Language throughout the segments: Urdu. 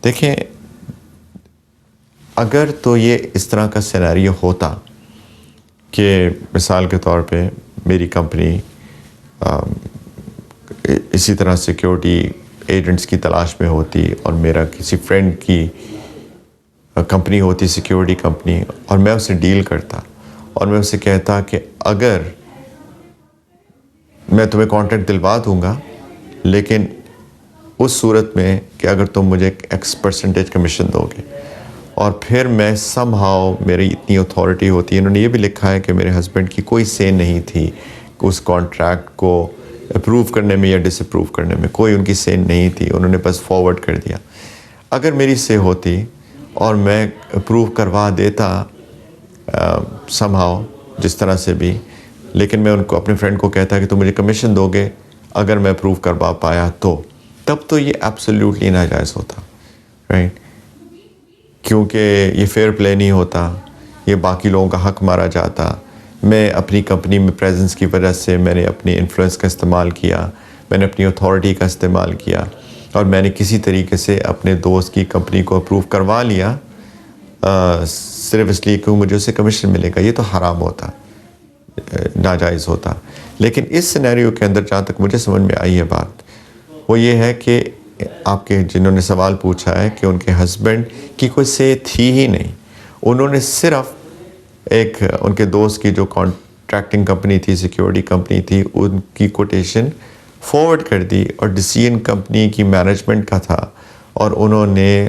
دیکھیں، اگر تو یہ اس طرح کا سینیریو ہوتا کہ مثال کے طور پہ میری کمپنی اسی طرح سیکیورٹی ایجنٹس کی تلاش میں ہوتی اور میرا کسی فرینڈ کی کمپنی ہوتی سیکیورٹی کمپنی، اور میں اسے ڈیل کرتا اور میں اسے کہتا کہ اگر میں تمہیں کانٹریکٹ دلوا دوں گا، لیکن اس صورت میں کہ اگر تم مجھے ایکس پرسنٹیج کمیشن دو گے، اور پھر میں سم ہاؤ میری اتنی اتھارٹی ہوتی ہے. انہوں نے یہ بھی لکھا ہے کہ میرے ہسبینڈ کی کوئی سے نہیں تھی کہ اس کانٹریکٹ کو اپروو کرنے میں یا ڈس اپروو کرنے میں، کوئی ان کی سے نہیں تھی، انہوں نے بس فارورڈ کر دیا. اگر میری سے ہوتی اور میں اپروو کروا دیتا سم ہاؤ جس طرح سے بھی، لیکن میں ان کو اپنے فرینڈ کو کہتا کہ تم مجھے کمیشن دو گے اگر میں اپروو کروا پایا تو، تب تو یہ ایبسلیوٹلی ناجائز ہوتا، رائٹ؟ کیونکہ یہ فیئر پلے نہیں ہوتا، یہ باقی لوگوں کا حق مارا جاتا. میں اپنی کمپنی میں پریزنس کی وجہ سے میں نے اپنی انفلوئنس کا استعمال کیا، میں نے اپنی اتھارٹی کا استعمال کیا، اور میں نے کسی طریقے سے اپنے دوست کی کمپنی کو اپروو کروا لیا صرف اس لیے کہ مجھے اسے کمیشن ملے گا. یہ تو حرام ہوتا، ناجائز ہوتا. لیکن اس سینیریو کے اندر جہاں تک مجھے سمجھ میں آئی ہے بات، وہ یہ ہے کہ آپ کے جنہوں نے سوال پوچھا ہے کہ ان کے ہسبینڈ کی کوئی سے تھی ہی نہیں، انہوں نے صرف ایک ان کے دوست کی جو کانٹریکٹنگ کمپنی تھی، سیکیورٹی کمپنی تھی، ان کی کوٹیشن فارورڈ کر دی، اور ڈیسیژن کمپنی کی مینجمنٹ کا تھا، اور انہوں نے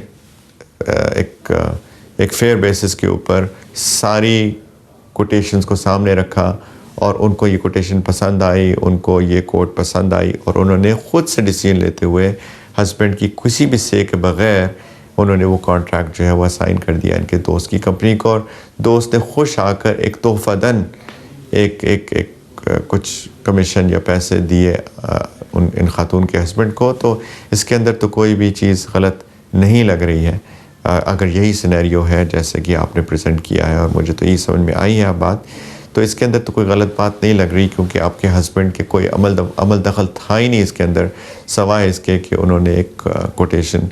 ایک فیئر بیسس کے اوپر ساری کوٹیشنز کو سامنے رکھا، اور ان کو یہ کوٹیشن پسند آئی، ان کو یہ کوٹ پسند آئی، اور انہوں نے خود سے ڈیسیژن لیتے ہوئے ہسبینڈ کی کسی بھی سے کے بغیر انہوں نے وہ کانٹریکٹ جو ہے وہ اسائن کر دیا ان کے دوست کی کمپنی کو. اور دوست نے خوش آ کر ایک تحفہ دن ایک کچھ کمیشن یا پیسے دیے ان خاتون کے ہسبینڈ کو. تو اس کے اندر تو کوئی بھی چیز غلط نہیں لگ رہی ہے اگر یہی سینیریو ہے جیسے کہ آپ نے پریزنٹ کیا ہے، اور مجھے تو یہی سمجھ میں آئی ہے بات. تو اس کے اندر تو کوئی غلط بات نہیں لگ رہی، کیونکہ آپ کے ہسبینڈ کے کوئی عمل دخل تھا ہی نہیں اس کے اندر، سوائے اس کے کہ انہوں نے ایک کوٹیشن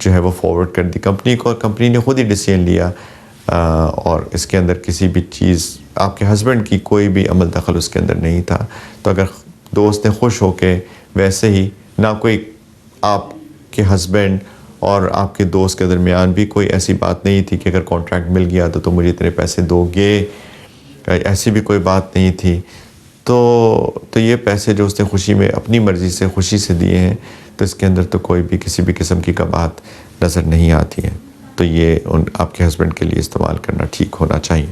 جو ہے وہ فارورڈ کر دی کمپنی کو، اور کمپنی نے خود ہی ڈیسیژن لیا، اور اس کے اندر کسی بھی چیز آپ کے ہسبینڈ کی کوئی بھی عمل دخل اس کے اندر نہیں تھا. تو اگر دوست نے خوش ہو کے ویسے ہی، نہ کوئی آپ کے ہسبینڈ اور آپ کے دوست کے درمیان بھی کوئی ایسی بات نہیں تھی کہ اگر کانٹریکٹ مل گیا تو تم مجھے اتنے پیسے دو گے، ایسی بھی کوئی بات نہیں تھی. تو یہ پیسے جو اس نے خوشی میں اپنی مرضی سے خوشی سے دیے ہیں، تو اس کے اندر تو کوئی بھی کسی بھی قسم کی بات نظر نہیں آتی ہے. تو یہ آپ کے ہسبینڈ کے لیے استعمال کرنا ٹھیک ہونا چاہیے.